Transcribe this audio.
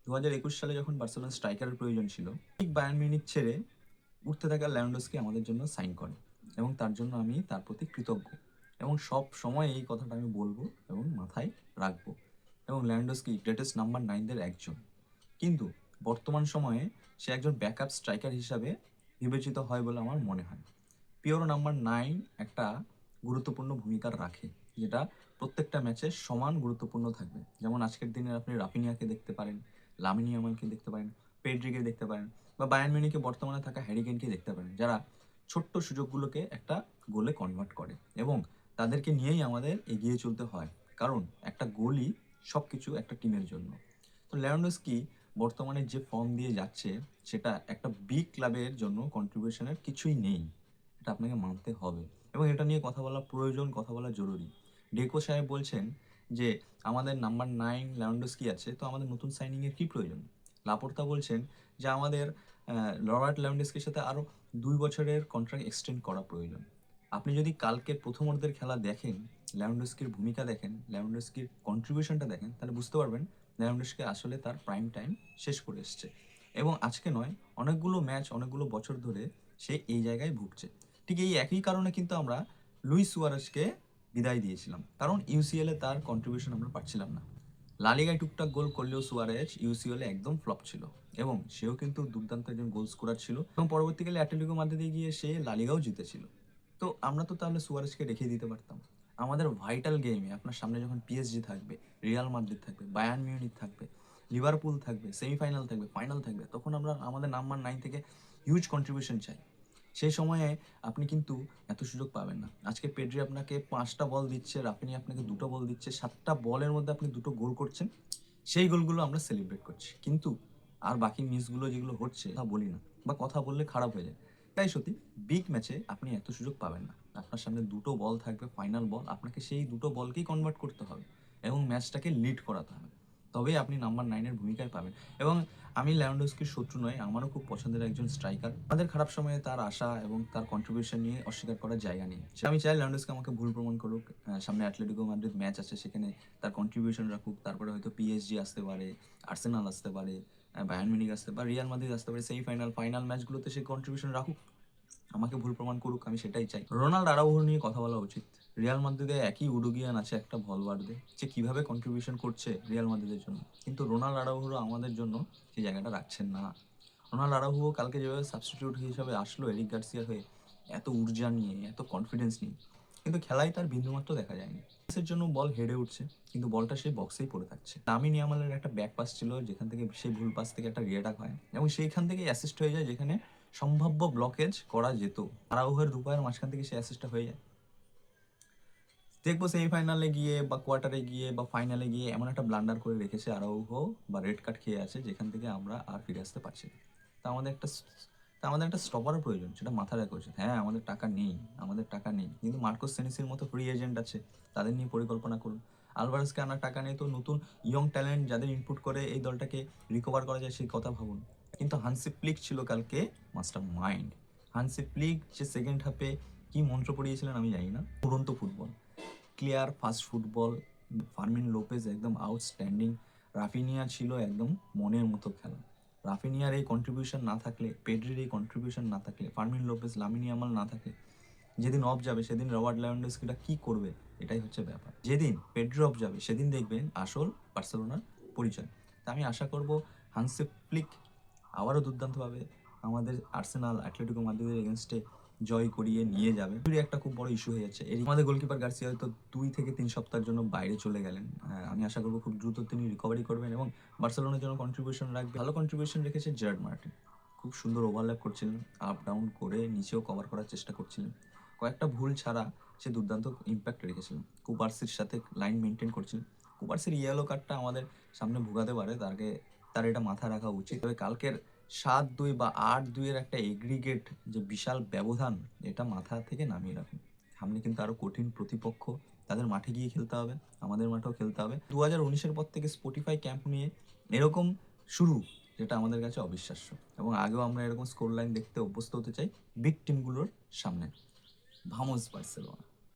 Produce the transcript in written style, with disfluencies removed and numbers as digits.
2021 সালে যখন বার্সেলোনা স্ট্রাইকারের প্রয়োজন ছিল, ঠিক বায়ার্ন মিউনিখ ছেড়ে উঠতে থাকা লেভানডস্কি আমাদের জন্য সাইন করে এবং তার জন্য আমি তার প্রতি কৃতজ্ঞ এবং সব সময় এই কথাটা আমি বলবো এবং মাথায় রাখবো। এবং লেভানডস্কি গ্রেটেস্ট নাম্বার 9দের একজন, কিন্তু বর্তমান সময়ে সে একজন ব্যাকআপ স্ট্রাইকার হিসাবে বিবেচিত হয় বলে আমার মনে হয়। পিওর নাম্বার 9 একটা গুরুত্বপূর্ণ ভূমিকা রাখে, যেটা প্রত্যেকটা ম্যাচে সমান গুরুত্বপূর্ণ থাকবে। যেমন আজকের দিনে আপনি রাফিনিয়াকে দেখতে পারেন, লামিন ইয়ামালকে দেখতে পারেন, পেড্রিকে দেখতে পারেন, বা বায়ার্ন মিউনিখে বর্তমানে থাকা হ্যারি কেইনকে দেখতে পারেন, যারা ছোট্ট সুযোগগুলোকে একটা গোলে কনভার্ট করে এবং তাদেরকে নিয়েই আমাদের এগিয়ে চলতে হয়, কারণ একটা গোলই সব কিছু একটা টিমের জন্য। তো লেভানডস্কি বর্তমানে যে ফর্ম দিয়ে যাচ্ছে, সেটা একটা বিগ ক্লাবের জন্য কন্ট্রিবিউশনের কিছুই নেই, এটা আপনাকে মানতে হবে এবং এটা নিয়ে কথা বলা প্রয়োজন, কথা বলা জরুরি। ডেকো সাহেব বলছেন যে আমাদের নাম্বার 9 লেভানডস্কি আছে, তো আমাদের নতুন সাইনিংয়ের কী প্রয়োজন। লাপোর্তা বলছেন যে আমাদের রবার্ট লেভানডস্কির সাথে আরও 2 বছরের কন্ট্রাক্ট এক্সটেন্ড করা প্রয়োজন। আপনি যদি কালকে প্রথমার্ধের খেলা দেখেন, লেভানডস্কির ভূমিকা দেখেন, লেভানডস্কির কন্ট্রিবিউশনটা দেখেন, তাহলে বুঝতে পারবেন লেভানডস্কি আসলে তার প্রাইম টাইম শেষ করে এসছে এবং আজকে নয়, অনেকগুলো ম্যাচ, অনেকগুলো বছর ধরে সে এই জায়গায় ভুগছে। ঠিক এই একই কারণে কিন্তু আমরা লুইস সুয়ারেজকে বিদায় দিয়েছিলাম, কারণ ইউসিএলে তার কন্ট্রিবিউশন আমরা পাচ্ছিলাম না। লা লিগায় টুকটাক গোল করলেও সুয়ারেজ ইউসিএলে একদম ফ্লপ ছিল এবং সেও কিন্তু দুর্দান্ত একজন গোল স্কোরার ছিল এবং পরবর্তীকালে অ্যাটলেটিকো মাদ্রিদে গিয়ে সে লা লিগাও জিতেছিল। তো আমরা তো তাহলে সুয়ারেজকে রেখে দিতে পারতাম। আমাদের ভাইটাল গেমে আপনার সামনে যখন পিএসজি থাকবে, রিয়াল মাদ্রিদ থাকবে, বায়ার্ন মিউনিখ থাকবে, লিভারপুল থাকবে, সেমিফাইনাল থাকবে, ফাইনাল থাকবে, তখন আমরা আমাদের নাম্বার 9 থেকে হিউজ কন্ট্রিবিউশন চাই। সেই সময়ে আপনি কিন্তু এত সুযোগ পাবেন না। আজকে পেড্রি আপনাকে 5টা বল দিচ্ছে, রাফিনি আপনাকে 2টো বল দিচ্ছে, 7টা বলের মধ্যে আপনি 2টো গোল করছেন। সেই গোলগুলো আমরা সেলিব্রেট করছি, কিন্তু আর বাকি মিসগুলো যেগুলো হচ্ছে তা বলি না, বা কথা বললে খারাপ হয়ে যায়। তাই সত্যি বিগ ম্যাচে আপনি এত সুযোগ পাবেন না। আপনার সামনে 2টো বল থাকবে, ফাইনাল বল, আপনাকে সেই 2টো বলকেই কনভার্ট করতে হবে এবং ম্যাচটাকে লিড করাতে হবে, তবেই আপনি নাম্বার 9-এর ভূমিকায় পাবেন। এবং আমি লেভানডস্কির শত্রু নয়, আমারও খুব পছন্দের একজন স্ট্রাইকার। আমাদের খারাপ সময়ে তার আশা এবং তার কন্ট্রিবিউশন নিয়ে অস্বীকার করার জায়গা নেই। আমি চাই লেভানডস্কি আমাকে ভুল প্রমাণ করুক, সামনে অ্যাটলেটিকো মাদ্রিদ ম্যাচ আছে, সেখানে তার কন্ট্রিবিউশন রাখুক, তারপরে হয়তো পিএসজি আসতে পারে, আর্সেনাল আসতে পারে, বায়ার্ন মিউনিখ আসতে পারে, রিয়াল মাদ্রিদ আসতে পারে, সেমিফাইনাল, ফাইনাল ম্যাচগুলোতে সে কন্ট্রিবিউশন রাখুক, আমাকে ভুল প্রমাণ করুক, আমি সেটাই চাই। রোনাল্ডো আরাউহো নিয়ে কথা বলা উচিত। রিয়াল মাদ্রিদে একই উরুগুয়ান আছে একটা ভলভার্দে, যে কিভাবে কন্ট্রিবিউশন করছে রিয়াল মাদ্রিদের জন্য, কিন্তু রোনাল্ডো আরাউহো আমাদের জন্য সেই জায়গাটা রাখছেন না। রোনাল্ডো আরাউহো কালকে যেভাবে সাবস্টিটিউট হিসেবে আসলো এরিক গার্সিয়ার হয়ে, এত ঊর্জা নিয়ে, এত কনফিডেন্স নিয়ে, কিন্তু খেলায় তার বিন্দুমাত্র দেখা যায়নি। এর জন্য বল হেডে উঠছে, কিন্তু বলটা সেই বক্সেই পড়ে থাকছে। লামিন ইয়ামালের একটা ব্যাক পাস ছিল, যেখান থেকে সেই ভুল পাস থেকে একটা রিয়েটাক হয় এবং সেইখান থেকে অ্যাসিস্ট হয়ে যায়, যেখানে সম্ভাব্য ব্লকেজ করা যেত। আরাউহের দুপায়ের মাঝখান থেকে সেই অ্যাসিস্টটা হয়ে যায়। দেখবো সেমিফাইনালে গিয়ে বা কোয়ার্টারে গিয়ে বা ফাইনালে গিয়ে এমন একটা ব্লান্ডার করে রেখেছে আরাউহো, বা রেড কার্ড খেয়ে আছে, যেখান থেকে আমরা আর ফিরে আসতে পারছি না। তা আমাদের একটা স্টপারও প্রয়োজন, সেটা মাথায় রাখা উচিত। হ্যাঁ, আমাদের টাকা নেই, কিন্তু মার্কোস সেনেসির মতো ফ্রি এজেন্ট আছে, তাদের নিয়ে পরিকল্পনা করুন। আলভারেজকে আনার টাকা নেই, তো নতুন ইয়ং ট্যালেন্ট যাদের ইনপুট করে এই দলটাকে রিকভার করা যায় সেই কথা ভাবুন। কিন্তু হানসি ফ্লিক ছিল কালকে মাস্টার মাইন্ড। হানসি ফ্লিক যে সেকেন্ড হাফে কি মন্ত্র পড়িয়েছিলেন আমি জানি না, উড়ন্ত football, clear fast football. Fermin Lopez একদম আউটস্ট্যান্ডিং। রাফিনিয়া ছিল একদম মনের মতো খেলা। রাফিনিয়ার এই কন্ট্রিবিউশন না থাকলে, পেড্রির এই কন্ট্রিবিউশন না থাকলে, ফার্মিন লোপেজ, লামিন ইয়ামাল না থাকলে, যেদিন অফ যাবে সেদিন রবার্ট লেভানডস্কিটা কি করবে, এটাই হচ্ছে ব্যাপার। যেদিন পেড্রি অফ যাবে সেদিন দেখবেন আসল বার্সেলোনার পরিচয়। তা আমি আশা করব হানসি ফ্লিক আবারও দুর্দান্তভাবে আমাদের আর্সেনাল, অ্যাটলেটিকো মাদ্রিদের এগেনস্টে জয় করিয়ে নিয়ে যাবে। একটা খুব বড় ইস্যু হয়ে যাচ্ছে, এর আমাদের গোলকিপার গার্সিয়া হয়তো 2 থেকে 3 সপ্তাহের জন্য বাইরে চলে গেলেন। আমি আশা করবো খুব দ্রুত তিনি রিকভারি করবেন এবং বার্সেলোনার জন্য কন্ট্রিবিউশন রাখবে। ভালো কন্ট্রিবিউশন রেখেছে জেরার্ড মার্টিন, খুব সুন্দর ওভারল্যাপ করছিলেন, আপ ডাউন করে নিচেও কভার করার চেষ্টা করছিলেন, কয়েকটা ভুল ছাড়া সে দুর্দান্ত ইম্প্যাক্ট রেখেছিলেন। কুপার্সির সাথে লাইন মেনটেন করছিলেন। কুপার্সির ইয়েলো কার্ডটা আমাদের সামনে ভোগাতে পারে, তার এটা মাথায় রাখা উচিত। তবে কালকের 7-2 বা 8-2-এর একটা এগ্রিগেট যে বিশাল ব্যবধান, এটা মাথা থেকে নামিয়ে রাখুন। সামনে কিন্তু আরও কঠিন প্রতিপক্ষ, তাদের মাঠে গিয়ে খেলতে হবে, আমাদের মাঠেও খেলতে হবে। 2019-এর পর থেকে স্পটিফাই ক্যাম্প নিয়ে এরকম শুরু, যেটা আমাদের কাছে অবিশ্বাস্য, এবং আগেও আমরা এরকম স্কোর লাইন দেখতে অভ্যস্ত হতে চাই বিগ টিমগুলোর সামনে। Vamos Barcelona.